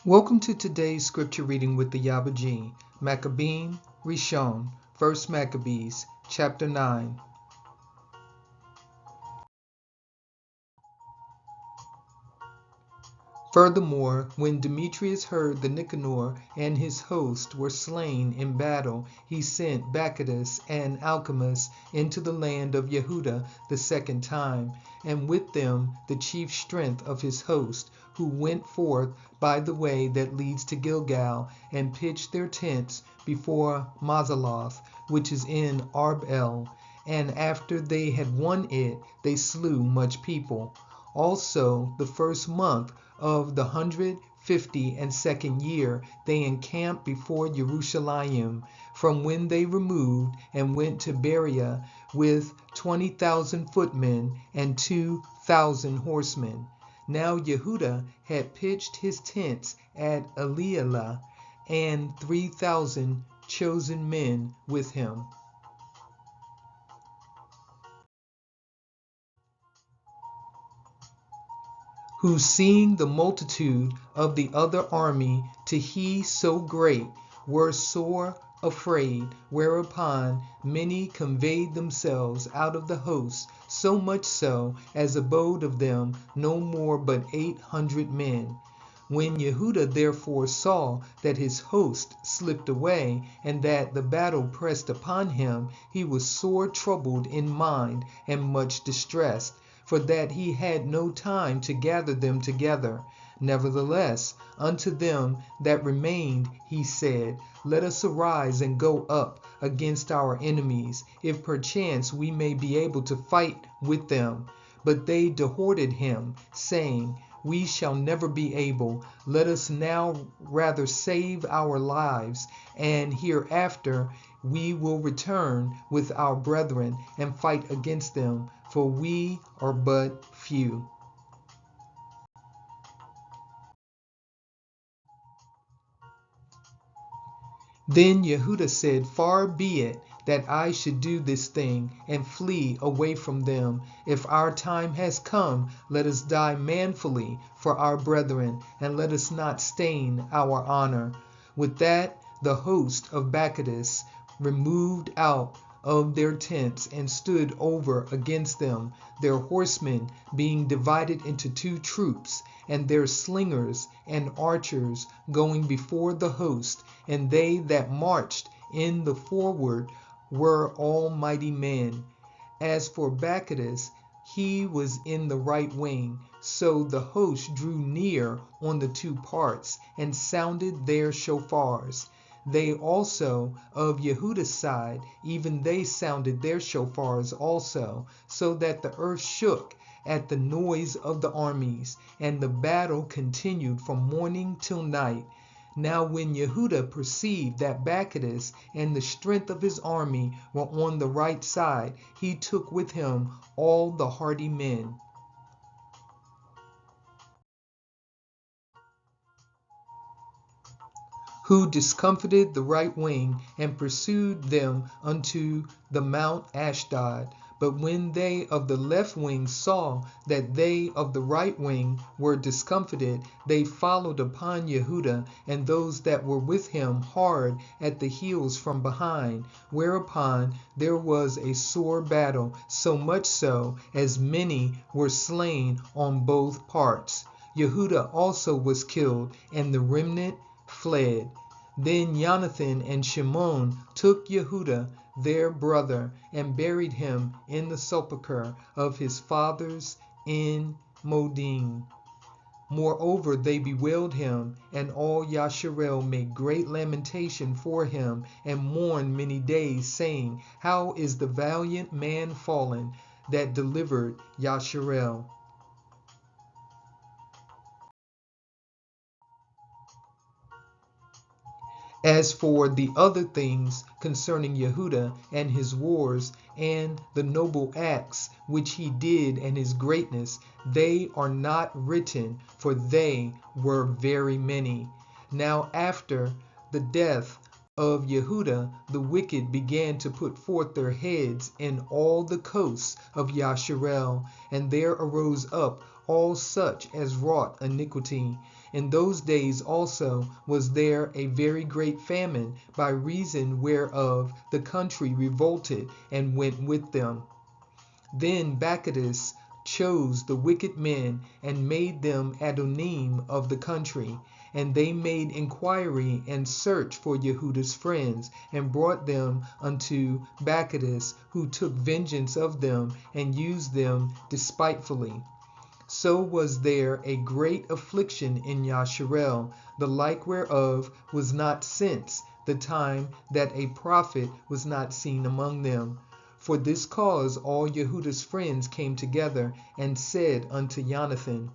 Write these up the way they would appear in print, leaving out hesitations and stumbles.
Welcome to today's scripture reading with the Ayaba, Makkabiym, Ri'Shon, 1 Maccabees Chapter 9. Furthermore, when Demetrius heard that Nicanor and his host were slain in battle, he sent Bacchus and Alcimus into the land of Yehuda the second time, and with them the chief strength of his host, who went forth by the way that leads to Gilgal, and pitched their tents before Mazaloth, which is in Arbel. And after they had won it, they slew much people. Also, the first month of the 152nd year, they encamped before Jerusalem, from when they removed and went to Berea with 20,000 footmen and 2,000 horsemen. Now Yehuda had pitched his tents at Eliela, and 3,000 chosen men with him. Who, seeing the multitude of the other army to he so great, were sore afraid, whereupon many conveyed themselves out of the host, so much so as abode of them no more but 800 men. When Yehuda therefore saw that his host slipped away, and that the battle pressed upon him, he was sore troubled in mind and much distressed, for that he had no time to gather them together. Nevertheless, unto them that remained he said, Let us arise and go up against our enemies, if perchance we may be able to fight with them. But they dehorted him, saying, We shall never be able. Let us now rather save our lives, and hereafter we will return with our brethren and fight against them, for we are but few. Then Yehuda said, Far be it that I should do this thing and flee away from them. If our time has come, let us die manfully for our brethren, and let us not stain our honor. With that, the host of Bacchus removed out of their tents and stood over against them, their horsemen being divided into two troops, and their slingers and archers going before the host, and they that marched in the forward were all mighty men. As for Bacchus, he was in the right wing. So the host drew near on the two parts, and sounded their shofars. They also of Yehuda's side, even they sounded their shofars also, so that the earth shook at the noise of the armies, and the battle continued from morning till night. Now when Yehuda perceived that Bacchus and the strength of his army were on the right side, he took with him all the hardy men. Who discomfited the right wing and pursued them unto the Mount Ashdod. But when they of the left wing saw that they of the right wing were discomfited, they followed upon Yehuda and those that were with him hard at the heels from behind, whereupon there was a sore battle, so much so as many were slain on both parts. Yehuda also was killed, and the remnant fled. Then Jonathan and Shimon took Yehuda their brother and buried him in the sepulchre of his fathers in Modim. Moreover, they bewailed him, and all Yasharel made great lamentation for him, and mourned many days, saying, How is the valiant man fallen that delivered Yasharel? As for the other things concerning Yehuda and his wars, and the noble acts which he did and his greatness, they are not written, for they were very many. Now after the death of Yehuda, the wicked began to put forth their heads in all the coasts of Yasharel, and there arose up all such as wrought iniquity. In those days also was there a very great famine, by reason whereof the country revolted and went with them. Then Bacchus chose the wicked men and made them Adonim of the country. And they made inquiry and search for Yehuda's friends, and brought them unto Bacchus, who took vengeance of them and used them despitefully. So was there a great affliction in Yasharel, the like whereof was not since the time that a prophet was not seen among them. For this cause all Yehuda's friends came together and said unto Jonathan,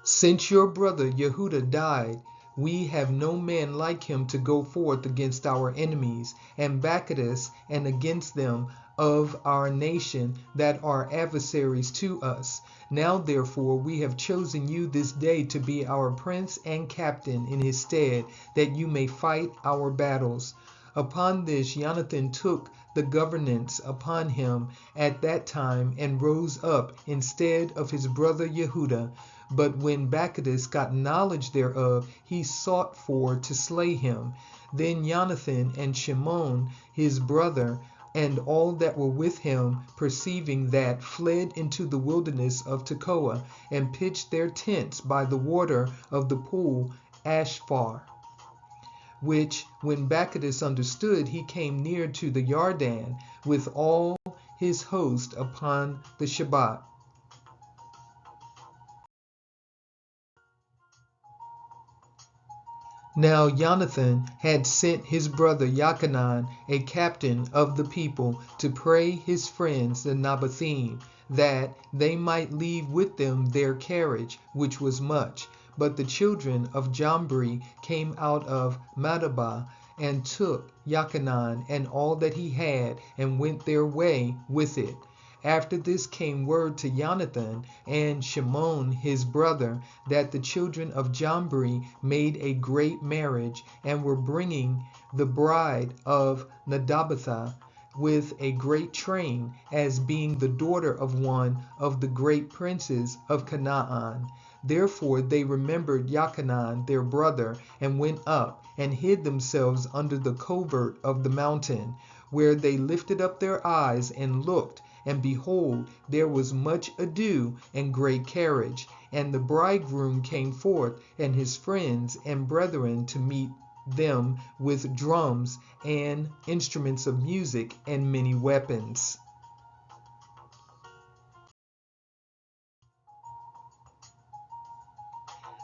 Since your brother Yehuda died, we have no man like him to go forth against our enemies, and Bacchus, and against them of our nation that are adversaries to us. Now therefore we have chosen you this day to be our prince and captain in his stead, that you may fight our battles. Upon this Jonathan took the governance upon him at that time, and rose up instead of his brother Yehuda. But when Bacchus got knowledge thereof, he sought for to slay him. Then Jonathan and Shimon his brother, and all that were with him, perceiving that, fled into the wilderness of Tekoa, and pitched their tents by the water of the pool Ashphar. Which, when Bacchus understood, he came near to the Yarden with all his host upon the Shabbat. Now Jonathan had sent his brother Jochanan, a captain of the people, to pray his friends the Makkabiym, that they might leave with them their carriage, which was much. But the children of Jambri came out of Madaba, and took Jochanan and all that he had, and went their way with it. After this came word to Jonathan and Shimon his brother, that the children of Jambri made a great marriage, and were bringing the bride of Nadabatha with a great train, as being the daughter of one of the great princes of Canaan. Therefore they remembered Jochanan their brother, and went up and hid themselves under the covert of the mountain, where they lifted up their eyes and looked, and behold, there was much ado and great carriage. And the bridegroom came forth, and his friends and brethren, to meet them with drums and instruments of music and many weapons.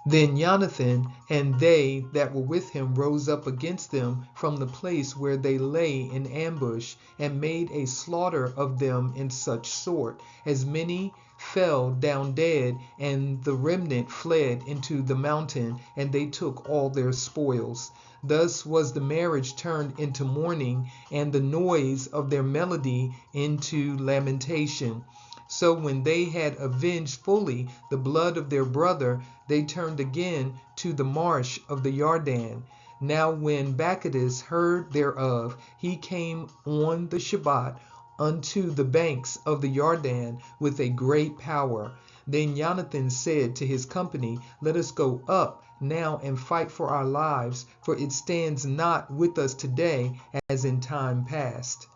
Then Jonathan and they that were with him rose up against them from the place where they lay in ambush, and made a slaughter of them in such sort, as many fell down dead, and the remnant fled into the mountain, and they took all their spoils. Thus was the marriage turned into mourning, and the noise of their melody into lamentation. So when they had avenged fully the blood of their brother, they turned again to the marsh of the Yarden. Now when Bacchus heard thereof, he came on the Shabbat unto the banks of the Yarden with a great power. Then Jonathan said to his company, Let us go up now and fight for our lives, for it stands not with us today as in time past.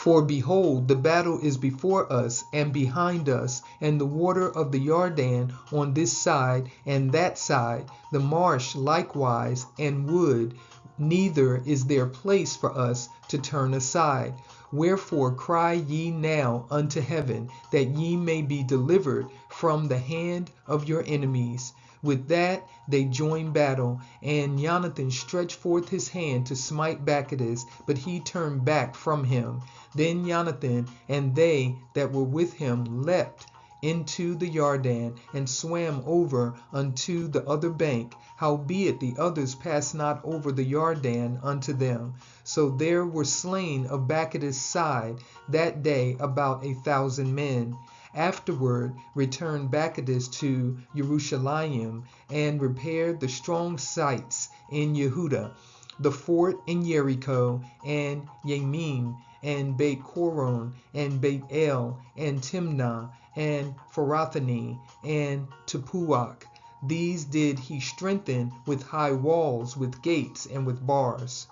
For behold, the battle is before us and behind us, and the water of the Yarden on this side and that side, the marsh likewise, and wood, neither is there place for us to turn aside. Wherefore cry ye now unto heaven, that ye may be delivered from the hand of your enemies. With that they joined battle, and Jonathan stretched forth his hand to smite Bacchus, but he turned back from him. Then Jonathan and they that were with him leapt into the Jordan, and swam over unto the other bank. Howbeit the others passed not over the Jordan unto them. So there were slain of Bacchus' side that day about 1,000 men. Afterward returned Bacchus to Jerusalem, and repaired the strong sites in Yehuda, the fort in Jericho, and Yamim, and Beit Coron, and Beit El, and Timnah, and Pharathani, and Tepuach. These did he strengthen with high walls, with gates, and with bars.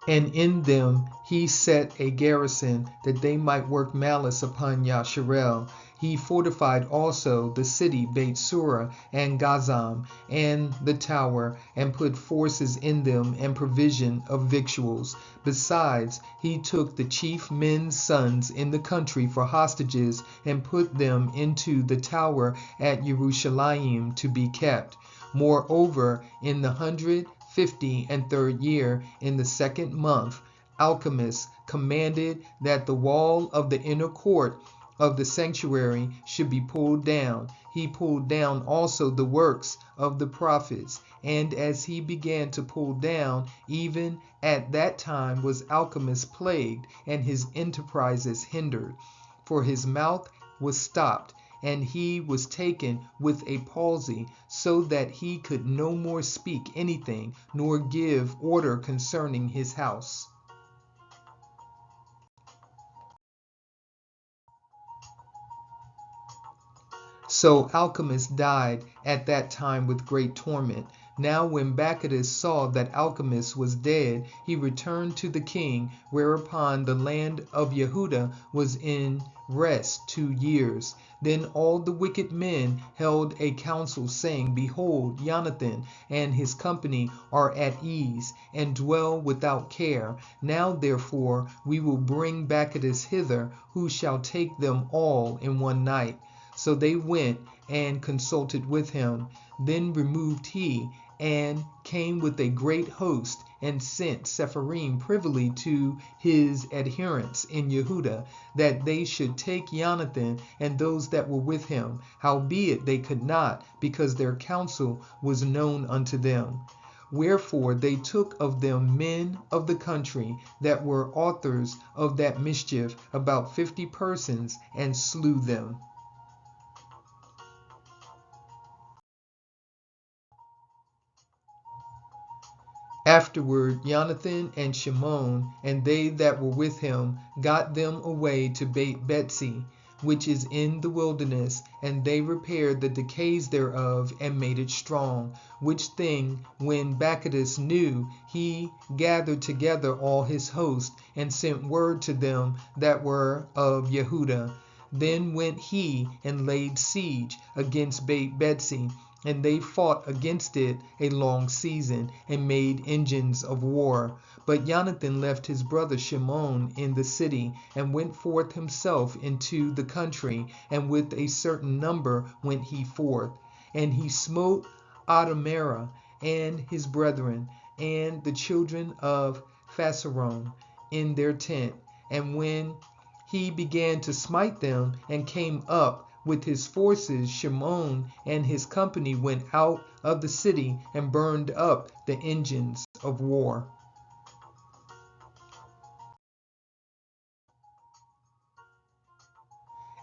And in them he set a garrison, that they might work malice upon Yasharel. He fortified also the city Beit Surah and Gazam, and the tower, and put forces in them, and provision of victuals. Besides, he took the chief men's sons in the country for hostages, and put them into the tower at Jerusalem to be kept. Moreover, in the 153rd year, in the 2nd month, Alchemists commanded that the wall of the inner court of the sanctuary should be pulled down. He pulled down also the works of the prophets. And as he began to pull down, even at that time was Alchemist plagued, and his enterprises hindered. For his mouth was stopped, and he was taken with a palsy, so that he could no more speak anything, nor give order concerning his house. So Alchemist died at that time with great torment. Now when Bacchus saw that Alchemist was dead, he returned to the king, whereupon the land of Yehuda was in rest 2 years. Then all the wicked men held a council, saying, Behold, Jonathan and his company are at ease, and dwell without care. Now therefore we will bring Bacchus hither, who shall take them all in one night. So they went and consulted with him. Then removed he, and came with a great host, and sent Sepharim privily to his adherents in Yehuda, that they should take Jonathan and those that were with him. Howbeit they could not, because their counsel was known unto them. Wherefore they took of them men of the country that were authors of that mischief, about 50 persons, and slew them. Afterward Jonathan and Shimon and they that were with him got them away to Beit Betsy, which is in the wilderness, and they repaired the decays thereof, and made it strong. Which thing when Bacchus knew, he gathered together all his host, and sent word to them that were of Yehuda. Then went he and laid siege against Beit Betsy, and they fought against it a long season, and made engines of war. But Jonathan left his brother Shimon in the city, and went forth himself into the country, and with a certain number went he forth. And he smote Adamara and his brethren, and the children of Phasaron in their tent. And when he began to smite them, and came up with his forces, Shimon and his company went out of the city, and burned up the engines of war.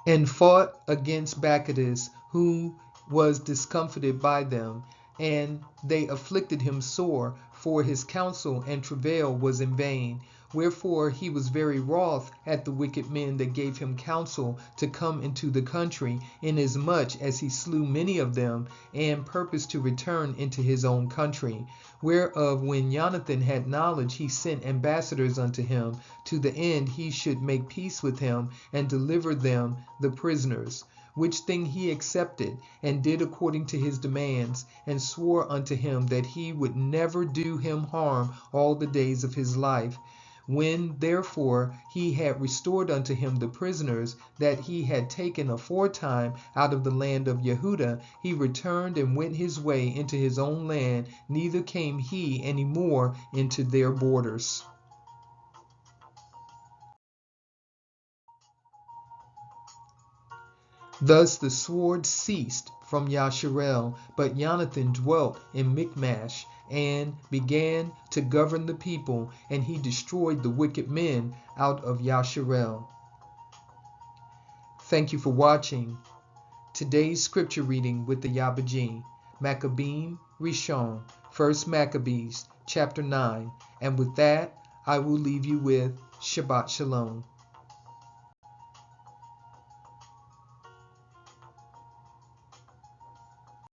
And fought against Bacchus, who was discomfited by them, and they afflicted him sore, for his counsel and travail was in vain. Wherefore he was very wroth at the wicked men that gave him counsel to come into the country, inasmuch as he slew many of them, and purposed to return into his own country. Whereof when Jonathan had knowledge, he sent ambassadors unto him, to the end he should make peace with him, and deliver them the prisoners. Which thing he accepted, and did according to his demands, and swore unto him that he would never do him harm all the days of his life. When therefore he had restored unto him the prisoners that he had taken aforetime out of the land of Yehuda, he returned and went his way into his own land, neither came he any more into their borders. Thus the sword ceased from Yasharel, but Jonathan dwelt in Michmash and began to govern the people, and he destroyed the wicked men out of Yasharel. Thank you for watching today's scripture reading with the Ayaba, Makkabiym, Ri'Shon, 1 Maccabees Chapter 9. And with that, I will leave you with Shabbat Shalom.